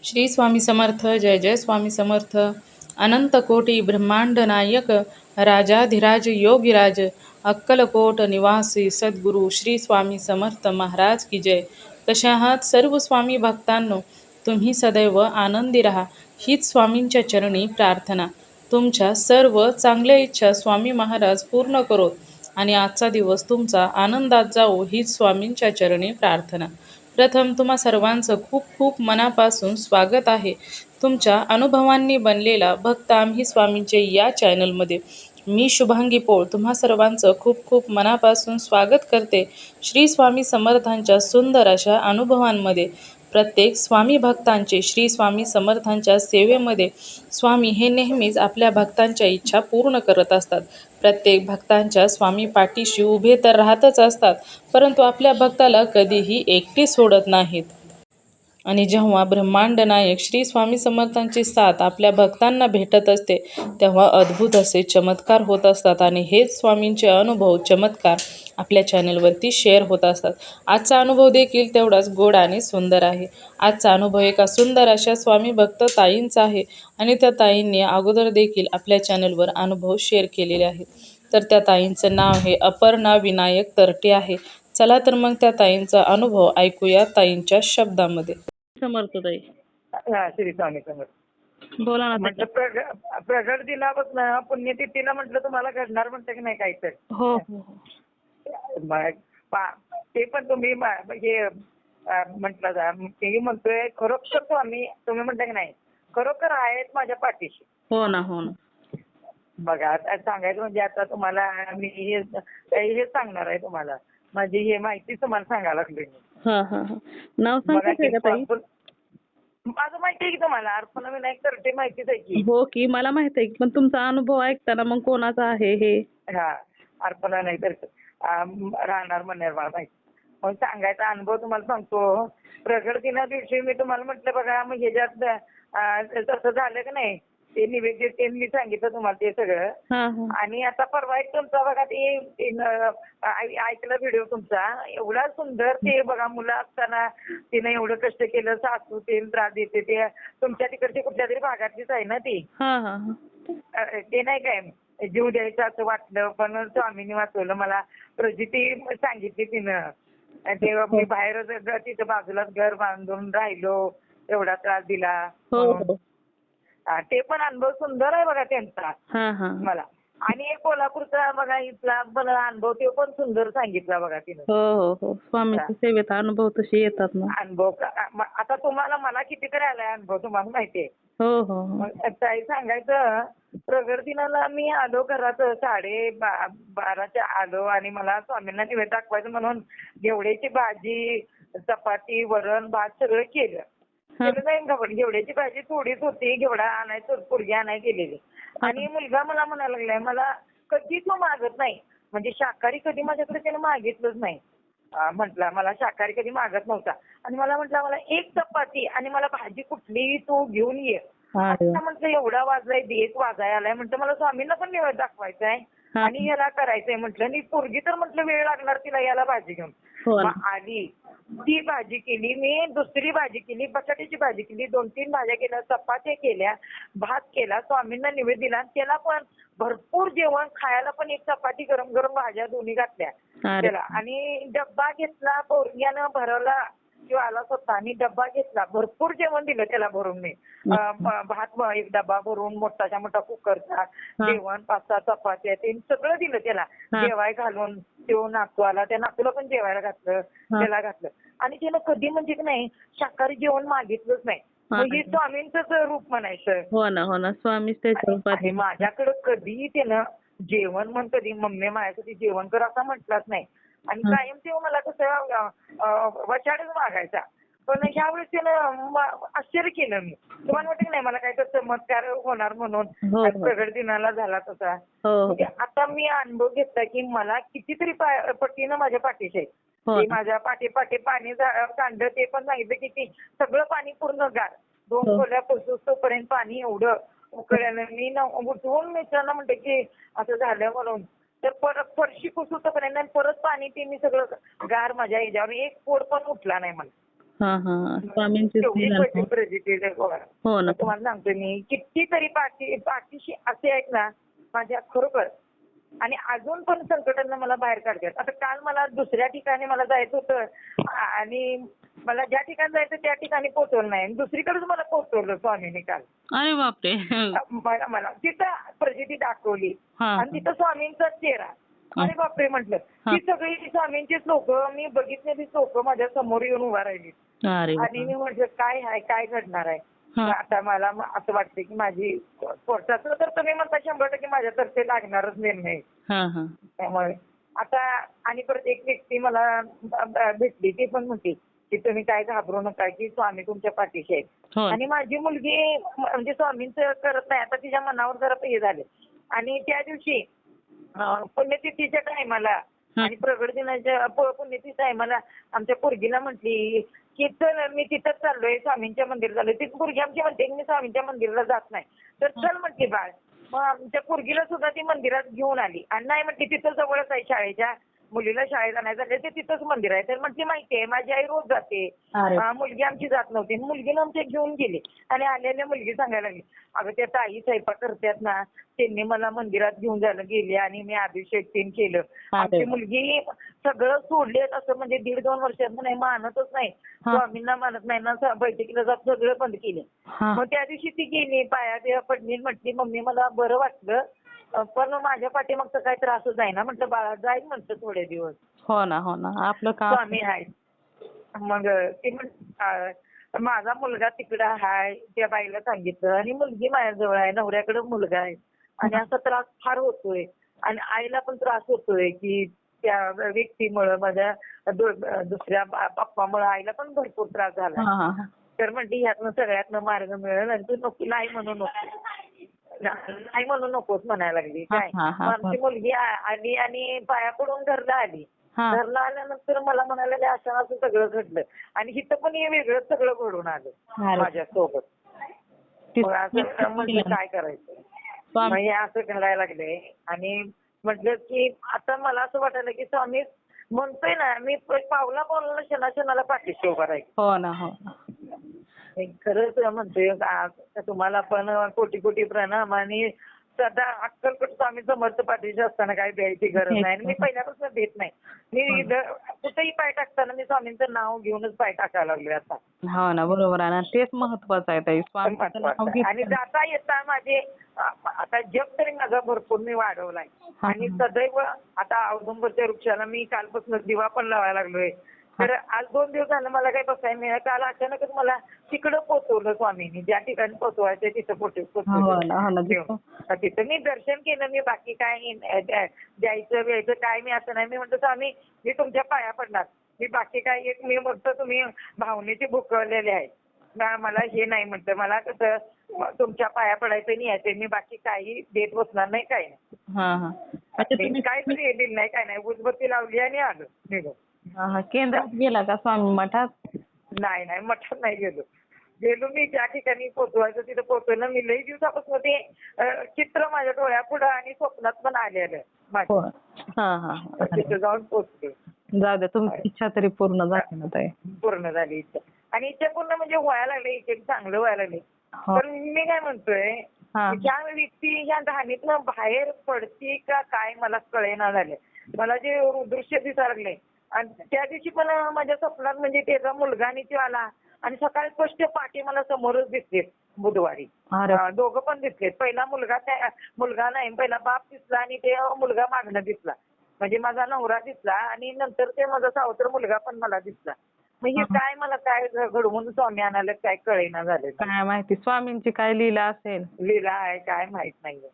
श्री स्वामी समर्थ. जय जय स्वामी समर्थ. अनंत कोटी ब्रह्मांड नायक राजाधिराज योगीराज अक्कलकोट निवासी सद्गुरू श्री स्वामी समर्थ महाराज की जय. कशा आहात सर्व स्वामी भक्तांनो? तुम्ही सदैव आनंदी राहा हीच स्वामींच्या चरणी प्रार्थना. तुमच्या सर्व चांगल्या इच्छा स्वामी महाराज पूर्ण करोत आणि आजचा दिवस तुमचा आनंदात जाओ हीच स्वामींच्या चरणी प्रार्थना. प्रथम तुम्हा सर्वांचं खूप खूप मनापासून स्वागत आहे. तुमच्या अनुभवांनी बनलेला भक्त आम्ही स्वामींचे या चॅनलमध्ये. मी शुभांगी पोळ तुम्हा सर्वांचं खूप खूप मनापासून स्वागत करते. श्री स्वामी समर्थांच्या सुंदर अशा अनुभवांमध्ये प्रत्येक स्वामी भक्तांचे श्री स्वामी समर्थांच्या सेवेमध्ये स्वामी हे नेहमीच आपल्या भक्तांच्या इच्छा पूर्ण करत असतात. प्रत्येक भक्तांच्या स्वामी पाठीशी उभे तर राहतच असतात, परंतु आपल्या भक्ताला कधीही एकटे सोडत नाहीत. आणि जेव्हा ब्रह्मांड नायक श्री स्वामी समर्थांची साथ आपल्या भक्तांना भेटत असते, तेव्हा अद्भुत असे चमत्कार होत असतात. आणि हेच स्वामींचे अनुभव चमत्कार आपल्या चॅनलवरती शेअर होत असतात. आजचा अनुभव देखील तेवढाच गोड आणि सुंदर आहे. आजचा अनुभव एका सुंदर अशा स्वामी भक्त ताईंचा आहे आणि त्या ताईंनी अगोदर देखील आपल्या चॅनलवर अनुभव शेअर केलेले आहेत. तर त्या ताईंचं नाव हे अपर्णा विनायक तरटे आहे. चला तर मग त्या ताईंचा अनुभव ऐकूया ताईंच्या शब्दामध्ये. समर्थ ताई, हा, श्री स्वामी समर्थ. बोला ना. म्हटलं प्रगट दिनापासून पुण्यतिथीला म्हटलं तुम्हाला घडणार म्हणतं की नाही काहीतरी. हो हो हो. ते पण तुम्ही हे म्हटलं ते म्हणतोय खरोखर स्वामी तुम्ही म्हणता की नाही खरोखर आहेत माझ्या पाठीशी. हो ना हो ना. बघा आता सांगायचं म्हणजे आता तुम्हाला मी हे सांगणार आहे तुम्हाला. माझी हे माहिती तुम्हाला सांगायला लागली. हा हा हा. नाव सांगते का ताई? माझं माहिती आहे की तुम्हाला अर्पणा विनायक तरटे माहितीच आहे की. हो की मला माहित आहे, पण तुमचा अनुभव ऐकताना मग कोणाचा आहे हे? हा, अर्पणा विनायक तरटे राहणार मनेर मला माहिती. मग सांगायचा अनुभव तुम्हाला सांगतो. प्रगट दिना दिवशी मी तुम्हाला म्हटलं बघा मग ह्याच्यात तसं झालं की नाही ते निवेद्य ते मी सांगितलं तुम्हाला ते सगळं. आणि आता परवा एक तुमचा बघा ते ऐकलं व्हिडिओ तुमचा एवढा सुंदर ते बघा मुलं असताना तिने एवढं कष्ट केलं सासू ते त्रास देते ते तुमच्या तिकडची कुठल्या तरी भागातलीच आहे ना ती. ते नाही काय जीव द्यायचं असं वाटलं पण स्वामींनी वाचवलं मला. प्रजिती सांगितली तिनं ते मी बाहेरच तिथं बाजूलाच घर बांधून राहिलो एवढा त्रास दिला. ते पण अनुभव सुंदर आहे बघा त्यांचा मला. आणि एक कोल्हापूरचा बघा इथला अनुभव ते पण सुंदर सांगितला बघा तिनं. हो हो. स्वामींच्या सेवेत अनुभव तसे येतात ना. अनुभव आता तुम्हाला मला कितीतरी आलाय अनुभव तुम्हाला माहितीये. हो हो. ताई सांगायचं प्रगट दिनाला मी आलो घरात 12:30 आलो आणि मला स्वामींना निवेद दाखवायचं म्हणून घेवड्याची भाजी चपाती वरण भात सगळं केलं. घेवड्याची भाजी थोडीच होती. घेवडा आणायचं पोरगी आणायला गेलेली आणि मुलगा मला म्हणायला लागलाय मला कधी तो मागत नाही म्हणजे शाकाहारी कधी माझ्याकडे त्याने मागितलंच नाही. म्हटलं मला शाकाहारी कधी मागत नव्हता आणि मला म्हटलं मला एक चपाती आणि मला भाजी कुठलीही तू घेऊन ये. आता म्हटलं एवढा वाजलाय 1 वाजायला आलाय म्हटलं मला स्वामींना पण निवेद दाखवायचा आहे आणि याला करायचंय म्हटलं. आणि पोरगी तर म्हटलं वेळ लागणार तिला याला भाजी घेऊन. मग आली ती भाजी केली मी दुसरी भाजी केली बटाट्याची भाजी केली 2-3 भाज्या केल्या चपात्या केल्या भात केला स्वामींना निवेद दिला. त्याला पण भरपूर जेवण खायला पण एक चपाती गरम गरम भाज्या दोन्ही घातल्या त्याला. आणि डब्बा घेतला पोरग्यानं भरवला किंवा आला स्वतः आणि डब्बा घेतला भरपूर जेवण दिलं त्याला भरून मी. भात एक डब्बा भरून मोठाच्या मोठा कुकरचा जेवण 5-6 चपात्या ते सगळं दिलं त्याला जेवाय घालून. तो नातू आला त्या नातूला पण जेवायला घातलं त्याला घातलं. आणि त्याला कधी म्हणजे की नाही शाकाहारी जेवण मागितलंच नाही. म्हणजे स्वामींचंच रूप म्हणायचं. हो ना हो ना. स्वामी माझ्याकडे कधीही त्यानं जेवण म्हण कधी मम्मी माझ्यासाठी जेवण कर असं म्हटलंच नाही. आणि कायम तेव्हा मला कसं वचाडच मागायचा. पण ह्यावेळेस त्यानं आश्चर्य केलं मी. तुम्हाला वाटत नाही मला काही तर चमत्कार होणार म्हणून प्रगट दिनाला झाला तसा. आता मी अनुभव घेतला की मला कितीतरी पट्टीनं माझ्या पाठीशी आहे. ते माझ्या पाठी पाणी कांड ते पण सांगितलं की ते सगळं पाणी पूर्ण गार 2 खोल्या पोहोचोपर्यंत पाणी एवढं उकळल्यानं मी उठवून मित्रांना म्हणते की असं झालं म्हणून. तर परत फरशी पुसूपर्यंत परत पाणी ते मी सगळं गार माझ्या ह्याच्यावर एक पोड पण उठला नाही मला. हा हा स्वामींचीच तेवढी लीला ना. प्रचिती हो ना. तुम्हाला सांगते मी कितीतरी पाठीशी असे आहेत ना माझ्या खरोखर. आणि अजून पण संकटांना मला बाहेर काढतात. आता काल मला दुसऱ्या ठिकाणी मला जायचं होतं आणि मला ज्या ठिकाणी जायचं त्या ठिकाणी पोहोचवलं नाही. दुसरीकडेच मला पोहोचवलं स्वामींनी काल. अरे बापरे. मला मला तिथं प्रचिती दाखवली हा आणि तिथं स्वामींचा चेहरा. अरे बापरे म्हटलं. ती सगळी स्वामींचीच लोक मी बघितलेली लोक माझ्या समोर येऊन उभा राहिली. अरे आणि मी म्हटलं काय आहे काय घडणार आहे. हा. आता मला असं वाटतं की माझी कोर्टाचं तर तुम्ही म्हणता 100% माझ्यातर्फे लागणारच निर्णय. हा हा त्यामुळे आता आणि परत एक व्यक्ती मला भेटली ती पण म्हणते की तुम्ही काय घाबरू नका की स्वामी तुमच्या पाठीशी आहेत. हो. आणि माझी मुलगी म्हणजे स्वामींचं करत नाही आता तिच्या मनावर जरा हे झाले. आणि त्या दिवशी पुण्यतिथीच्या टायमाला आणि प्रगट दिनाच्या पुण्यतिथी टायमाला आमच्या पोरगीला म्हटली की चल मी तिथंच चाललोय स्वामींच्या मंदिरात चाललोय. ती पोरगी आमची म्हणते की मी स्वामींच्या मंदिराला जात नाही. तर चल म्हटली बाळ. मग आमच्या पोरगीला सुद्धा ती मंदिरात घेऊन आली आणि नाही म्हटली तिथं जवळच आहे शाळेच्या मुलीला शाळेत आणायचं झालं ते तिथंच मंदिर आहे. तर म्हटली माहिती आहे माझी आई रोज जाते. मुलगी आमची जात नव्हती. मुलगीला आमच्या घेऊन गेली आणि आलेल्या मुलगी सांगायला लागली अगं त्या ताई स्वयंपाक करतात ना त्यांनी मला मंदिरात घेऊन जायला गेले आणि मी अभिषेक तेन केलं. आमची मुलगी सगळं सोडले असं म्हणजे 1.5-2 वर्षात नाही मानतच नाही. स्वामींना मानत नाही ना बैठकीला जात सगळं बंद केलं. मग त्या दिवशी ती गेली पाया पडली म्हटली मम्मी मला बरं वाटलं पण माझ्या पाठीमागचा काही त्रासच आहे ना म्हटलं बाळा जाईल म्हटलं थोडे दिवस. हो ना हो ना आपलं काम. स्वामी आहे. मग ती माझा मुलगा तिकडं आहे त्या बाईला सांगितलं आणि मुलगी माझ्याजवळ आहे नवऱ्याकडे मुलगा आहे आणि असा त्रास फार होतोय आणि आईला पण त्रास होतोय की त्या व्यक्तीमुळं माझ्या दुसऱ्या पप्पामुळं आईला पण भरपूर त्रास झाला. तर म्हणते ह्यातनं सगळ्यातनं मार्ग मिळेल आणि तू नको नाही म्हणू नको नाही म्हणू नकोस म्हणायला लागली काय. आमची मुलगी आली आणि पाया पडून घरला आली. घरला आल्यानंतर मला म्हणाले असं असं सगळं घडलं आणि इथं पण हे वेगळंच सगळं घडून आलं माझ्यासोबत. मग असं म्हटलं काय करायचं मग हे असं घडायला लागले आणि म्हटलं की आता मला असं वाटायला की स्वामी म्हणतोय ना मी पावला पावला क्षणाला पाठीशी उभा राहील. हो ना हो ना. खरंच म्हणतोय तुम्हाला पण कोटी कोटी प्रणाम आणि सदा अक्कलकोट स्वामी समर्थ पाठीशी असताना काही द्यायची गरज नाही. मी पहिल्यापासून देत नाही. मी कुठेही पाय टाकताना मी स्वामींचं नाव घेऊनच पाय टाकायला लागले आता. हो ना बरोबर आहे ना तेच महत्वाचं आहे ताई स्वामींचं नाव घेतलं. आणि जाता येता माझे आता जप तरी माझा भरपूर मी वाढवलाय आणि सदैव आता औदुंबरच्या वृक्षाला मी कालपासून दिवा पण लावायला लागलोय. तर आज 2 दिवस झालं मला काही बसायला मिळालं. काल अचानकच मला तिकडं पोहोचवलं स्वामींनी ज्या ठिकाणी पोहोचवायचं तिथं पोहोचवलं. तिथं मी दर्शन केलं मी बाकी काय द्यायचं वेळचं काय मी असं नाही. मी म्हणतो स्वामी मी तुमच्या पाया पडणार मी बाकी काय एक मी म्हणतो तुम्ही भावनेचे भुकवलेले आहे मला हे नाही म्हटलं मला कसं तुमच्या पाया पडायचं नाही यायचे मी बाकी काही देत बसणार नाही काय नाही. काय तरी दिलं नाही काय नाही उदबत्ती लावली आणि आलो निघून. केंद्रात गेला का स्वामी मठात? नाही नाही मठात नाही गेलो मी ज्या ठिकाणी पोहोचवायचं तिथं पोहोचवलं. मी लई दिवसापासून ते चित्र माझ्या डोळ्यापुढं आणि स्वप्नात पण आलेलं माझ्या. तिथं जाऊन पोहोचलो. जाऊ दे तुमची इच्छा तरी पूर्ण झाली ना ताई. पूर्ण झाली इच्छा आणि इच्छा पूर्ण म्हणजे व्हायला लागले इथे चांगलं व्हायला लागले. तर मी काय म्हणतोय ज्या व्यक्ती ह्या घाणीतनं बाहेर पडती का काय मला कळेना झाले. मला जे दृश्य दिसायला लागले आणि त्या दिवशी पण माझ्या स्वप्नात म्हणजे त्याचा मुलगा आणि तो आला आणि सकाळी स्पष्ट पाठी मला समोरच दिसले बुधवारी. दोघं पण दिसले. पहिला मुलगा नाही पहिला बाप दिसला आणि ते मुलगा मागणं दिसला म्हणजे माझा नवरा दिसला आणि नंतर ते माझा सावत्र मुलगा पण मला दिसला. मग हे काय मला काय घडवून स्वामी आणायला काय कळेना झालं. काय माहिती स्वामींची काय लीला असेल. लीला आहे काय माहित नाहीये.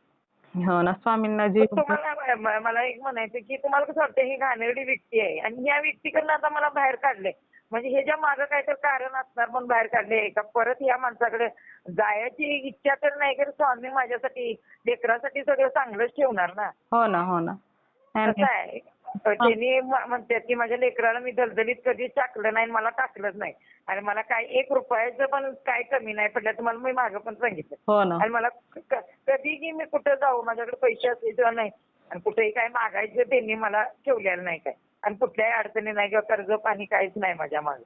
हो ना स्वामींना जी तुम्हाला मला एक म्हणायचं की तुम्हाला कसं वाटतं ही घाणेरडी व्यक्ती आहे आणि या व्यक्तीकडनं आता मला बाहेर काढले म्हणजे हे ज्या मागं काहीतरी कारण असणार म्हणून बाहेर काढले का परत या माणसाकडे जायची इच्छा तर नाही की स्वामी माझ्यासाठी लेकरासाठी सगळं चांगलंच ठेवणार ना. हो ना हो ना. कसं आहे त्यांनी म्हणतात की माझ्या लेकराला मी दलदलीत कधीच टाकलं नाही मला टाकलंच नाही आणि मला काय 1 रुपयाचं पण काय कमी नाही पडलं तुम्हाला मी मागं पण सांगितलं. आणि मला कधीही मी कुठं जाऊ माझ्याकडे पैसे असले किंवा नाही आणि कुठेही काय मागायचं त्यांनी मला ठेवलेलं नाही काय आणि कुठल्याही अडचणी नाही किंवा कर्ज पाणी काहीच नाही माझ्या मागे.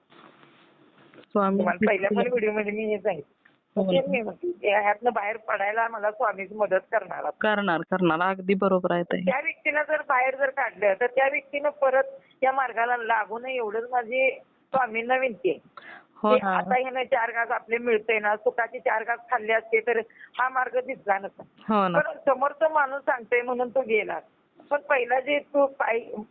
स्वामी तुम्हाला पहिल्या पण व्हिडिओ मध्ये मी हे सांगितलं. ते मी म्हणते, ह्यातनं बाहेर पडायला मला स्वामीच मदत करणार. करणार अगदी बरोबर आहे ताई. त्या व्यक्तीला जर बाहेर जर काढलं तर त्या व्यक्तीनं परत त्या मार्गाला लागू नये एवढंच माझी स्वामींना विनंती आहे. हो की ना. आता ह्यानं 4 घास आपले मिळते ना, सुखाचे 4 घास खाल्ले असते तर हा मार्ग दिसला नसता. हो ना. पण समोरचा माणूस सांगतोय म्हणून तो गेला. पण पहिला जे तू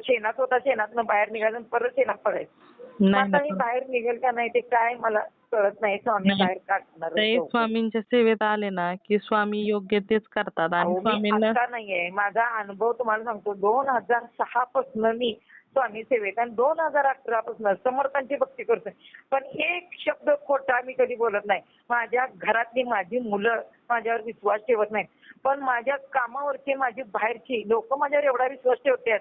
शेणात होता, शेणातनं बाहेर निघाला आणि परत शेणात पडायचं. आता हे बाहेर निघेल का नाही ते काय मला कळत नाही. स्वामी बाहेर काढणार. ते स्वामींच्या सेवेत आले ना की स्वामी योग्य तेच करतात आणि स्वामींना आता नाहीये. माझा अनुभव तुम्हाला सांगतो 2006 पासून मी स्वामी सेवेत आणि 2018 पासून समर्थांची भक्ती करतोय. पण एक शब्द खोटा मी कधी बोलत नाही. माझ्या घरातली माझी मुलं माझ्यावर विश्वास ठेवत नाहीत. पण माझ्या कामावरची माझी बाहेरची लोक माझ्यावर एवढा विश्वास ठेवतात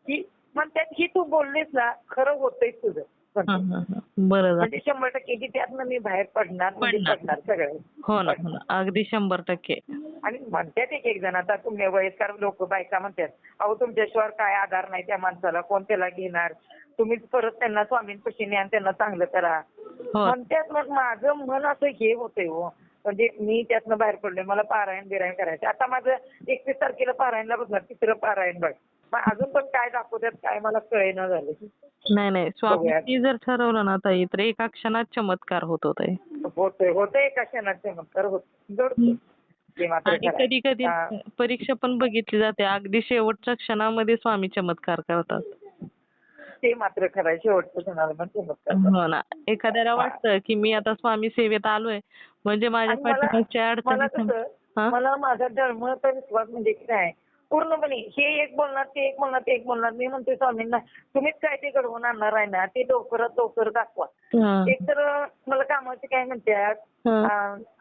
की म्हणतात की तू बोललीस ना खरं होतंय तुझं. बरं म्हणजे 100% की त्यातनं मी बाहेर पडणार सगळं. हो ना अगदी 100%. आणि म्हणतात एक जण आता तुम्ही वयस्कर लोक बायका म्हणतात अहो तुमच्याशिवाय काय आधार नाही त्या माणसाला, कोण त्याला घेणार, तुम्हीच परत त्यांना स्वामींपाशी न्या आणि त्यांना चांगलं करा म्हणतात. मग माझं मन असं हे होतंय हो. म्हणजे मी त्यातनं बाहेर पडलोय. मला पारायण बिरायण करायचं. आता माझं 31 तारखेला पारायणला बसणार 3रं पारायण बघ. मग अजून पण काय दाखवतात काय मला कळेना झालं. नाही स्वामींनी जर ठरवलं ना ताई तर एका क्षणात चमत्कार होतो ताई. होतंय एका क्षणात चमत्कार होतो. आणि कधी कधी परीक्षा पण बघितली जाते. अगदी शेवटच्या क्षणामध्ये स्वामी चमत्कार करतात. ते मात्र खरं आहे. शेवटच्या क्षणाला पण चमत्कार. हो ना. एखाद्याला वाटतं की मी आता स्वामी सेवेत आलोय म्हणजे माझ्या पाठीमागच्या अडचणी. मला माझा धर्माचा विश्वास म्हणजे काय पूर्णपणे हे एक बोलणार ते एक बोलणार ते एक बोलणार. मी म्हणते स्वामींना तुम्हीच काय ते घडवून आणणार आहे ना ते लवकरात लवकर दाखवा. एक तर मला कामाचे काय म्हणतात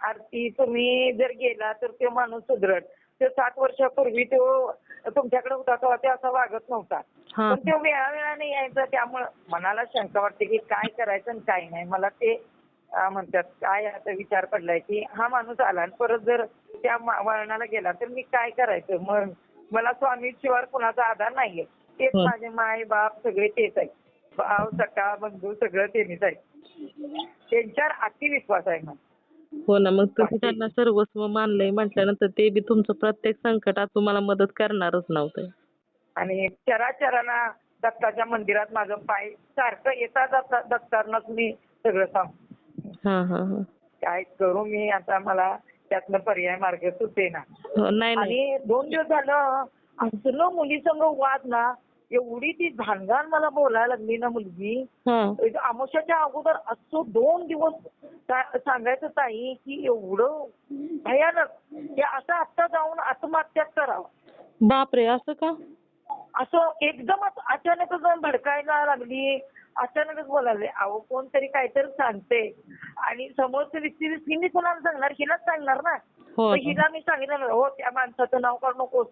आरती तुम्ही जर गेला तर तो माणूस सुधरत. तो 7 वर्षापूर्वी तो तुमच्याकडे होता तेव्हा ते असा वागत नव्हता. पण तो वेळावेळाने यायचा. त्यामुळे मनाला शंका वाटते की काय करायचं आणि काय नाही. मला ते म्हणतात काय आता विचार पडलाय की हा माणूस आला आणि परत जर त्या वळणाला गेला तर मी काय करायचं. मग मला स्वामी शिवाय कुणाचा आधार नाहीये. तेच माझे माय बाप सगळे तेच आहेत. भाव सखा बंधू सगळं त्यांनीच आहे. त्यांच्यावर अतिविश्वास आहे. हो ना. मग तुम्ही त्यांना सर्वस्व मानलंय म्हटल्यानंतर ते बी तुमचं प्रत्येक संकटात तुम्हाला मदत करणारच नव्हते. आणि चराचरांना दत्ताच्या मंदिरात माझं पाय सारखं येतात दत्तांनाच मी सगळं सांगतो. काय करू मी आता मला त्यातनं पर्याय मार्ग सुचेना. आणि 2 दिवस झालं असलं मुलीसंग वाद ना एवढी ती घाणघाण मला बोलायला लागली ना मुलगी. अमावस्याच्या अगोदर असं 2 दिवस सांगायचं ताई की एवढं भयानक की असं आत्ता जाऊन आत्महत्याच करावं. बापरे असं का? असं एकदमच अचानकच भडकायला लागली. अचानकच बोलायला. अहो कोणतरी काहीतरी सांगते आणि समोरची व्यक्ती हिने कोणाला सांगणार हिलाच सांगणार ना. हिला मी सांगितलं हो त्या माणसाचं नाव काढू नकोस,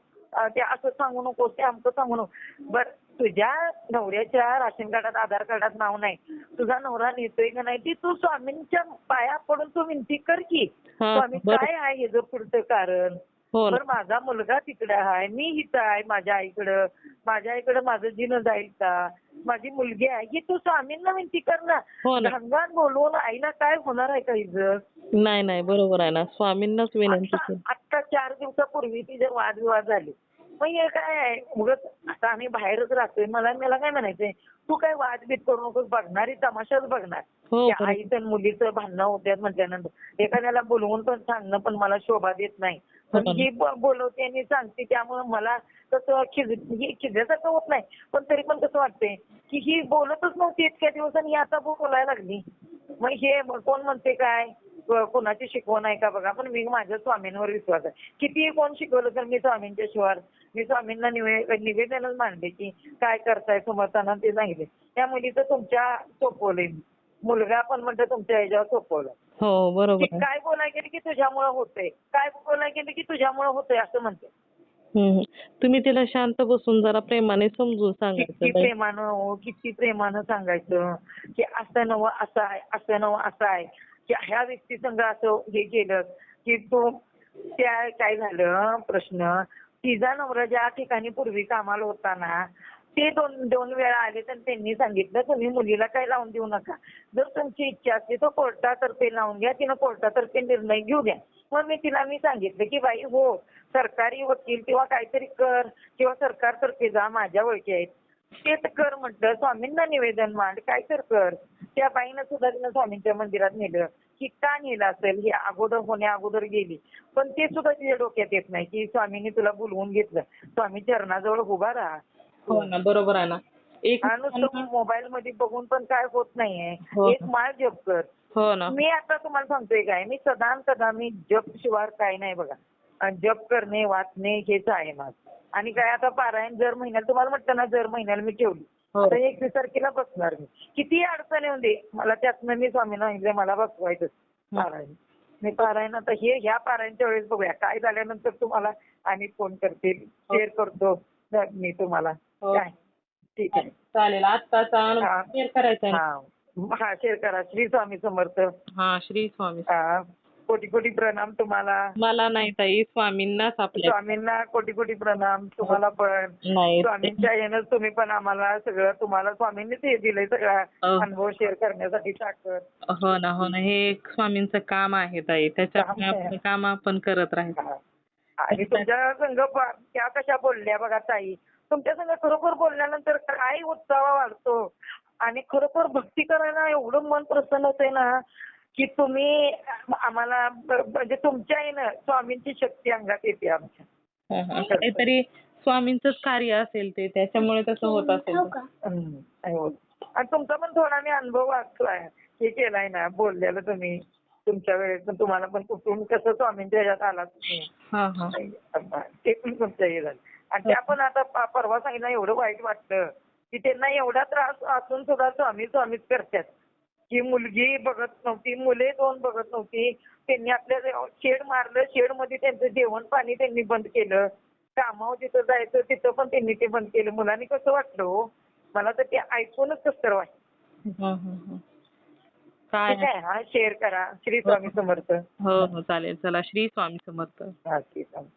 ते असं सांगू नकोस, ते आमचं सांगू नको. बरं तुझ्या नवऱ्याच्या राशन कार्डात आधार कार्डात नाव नाही. तुझा नवरा नेतोय का नाही ती तू स्वामींच्या पाया पडून तू विनंती कर की स्वामी काय आहे हे जर पुढचं कारण. बरं माझा मुलगा तिकडे आहे मी इथं आहे माझ्या आईकडं माझं जीवन जाईल का. माझी मुलगी आहे ही तू स्वामींना विनंती कर ना. घाणघाण बोलवून आईला काय होणार आहे का इज्जत. नाही बरोबर आहे ना. स्वामींनाच विनंती. आता 4 दिवसापूर्वी तिचे वादविवाद झाले. मग हे काय आहे उगाच आता आम्ही बाहेरच राहतोय. मला काय म्हणायचंय तू काय वादबीत करू नकोस. बघणारी तमाशाच बघणार. आईचं मुलीचं भांडणं होत्यात म्हटल्यानंतर एखाद्याला बोलवून पण सांगणं पण मला शोभा देत नाही. पण ही बोलवते आणि सांगते त्यामुळे मला तसं खिजल्यासारखं होत नाही. पण तरी पण कसं वाटतंय की ही बोलतच नव्हती इतक्या दिवसांनी ही आता बोलायला लागली. मग हे कोण म्हणते काय कोणाची शिकवण आहे का बघा. पण मी माझ्या स्वामींवर विश्वास आहे. कितीही कोण शिकवलं तर मी स्वामींच्या शिवार मी स्वामींना निवेदनच मांडले की काय करताय समर्थांना ते सांगितले. त्या मुलीचं तुमच्या सोपवलंय. मुलगा पण म्हणतो तुमच्या ह्याच्यावर सोपवलं. हो बरोबर. काय बोलाय गेले की तुझ्यामुळे होतंय, काय बोलाय गेले की तुझ्यामुळे होतंय असं म्हणते. तुम्ही तिला शांत बसून जरा प्रेमाने समजून सांगायचं. किती प्रेमानं सांगायचं की असं नवं असं आहे असं नवं असं आहे की ह्या व्यक्ती संग असं हे केलं की तो त्या काय झालं प्रश्न तिचा नवरा ज्या ठिकाणी पूर्वी कामाला होता ना ते दोन वेळा आले तर त्यांनी सांगितलं तुम्ही मुलीला काय लावून देऊ नका. जर तुमची इच्छा असली तर कोर्टातर्फे लावून घ्या. तिनं कोर्टातर्फे निर्णय घेऊ द्या. मग मी सांगितलं की बाई हो सरकारी वकील किंवा काहीतरी कर किंवा सरकारतर्फे जा माझ्या ओळखी आहेत. ते तर कर म्हटलं. स्वामींना निवेदन मांड काय तर कर. त्या बाईनं सुद्धा तिनं स्वामींच्या मंदिरात नेलं. की का नेलं असेल ही होण्या अगोदर गेली. पण ते सुद्धा तिच्या डोक्यात येत नाही की स्वामींनी तुला बोलवून घेतलं. स्वामी चरणाजवळ उभा राहा. हो ना, बरोबर आहे ना. एक नुसतं मोबाईल मध्ये बघून पण काय होत नाहीये. हो. एक माळ जप कर. हो ना. मी आता तुम्हाला सांगतोय काय मी सदा मी जप शिवार काय नाही बघा. जप करणे वाचणे हेच आहे माझं. आणि काय आता पारायण दर महिन्याला तुम्हाला म्हटलं ना दर महिन्याला मी ठेवली. हो. आता 21 तारखेला बसणार मी. किती अडचण येऊ दे मला त्यातनं मी स्वामींना सांगितलं मला बसवायचं पारायण. मी पारायण आता ह्या पारायणच्या वेळेस बघूया काय झाल्यानंतर तुम्हाला आणि फोन करते शेअर करतो मी तुम्हाला. हो. काय ठीक आहे चालेल. आत्ताचा हा. अनुभव शेअर करायचा आहे. हा शेअर करा. श्री स्वामी समर्थ. हा, श्री स्वामी. कोटी कोटी प्रणाम तुम्हाला. मला नाही ताई, स्वामींनाच आपल्या. स्वामींना कोटी कोटी प्रणाम तुम्हाला पण. नाही. स्वामींच्या यानंच तुम्ही पण आम्हाला सगळं तुम्हाला स्वामींनीच हे दिलंय सगळा अनुभव शेअर करण्यासाठी ताकद. हो ना, हो ना. हे एक स्वामींचं काम आहे ताई. त्याच्यामुळे आपलं काम आपण करत राहायचं. आणि तुमच्या संघ त्या कशा बोलल्या बघा ताई. तुमच्या संघ खरोखर बोलल्यानंतर काय उत्साह वाढतो आणि खरोखर भक्ती करायला एवढं मन प्रसन्न होतंय ना की तुम्ही आम्हाला म्हणजे तुमच्या येणं स्वामींची शक्ती अंगात येते आमच्या. काहीतरी स्वामींचंच कार्य असेल ते, त्याच्यामुळे तसं होत असेल. आणि तुमचा पण थोडा मी अनुभव वाचलाय हे केलाय ना बोललेलं तुम्ही तुमच्या वेळेस पण तुम्हाला पण कुठून कसं स्वामींच्या ह्याच्यात आला तुम्ही ते पण तुमच्या हे झालं. आणि त्या पण आता परवा सांगितलं एवढं वाईट वाटतं की त्यांना एवढा त्रास असून सुद्धा स्वामीच करतात. की मुलगी बघत नव्हती मुले दोन बघत नव्हती. त्यांनी आपल्या शेड मारलं शेडमध्ये त्यांचं जेवण पाणी त्यांनी बंद केलं. कामावर जिथं जायचं तिथं पण त्यांनी ते बंद केलं. मुलांनी कसं वाटलं हो मला तर ते ऐकूनच कसं तर वाटतं. ठीक आहे हा शेअर करा. श्री स्वामी समर्थ. हो हो चालेल. चला, श्री स्वामी समर्थ. हा श्री स्वामी.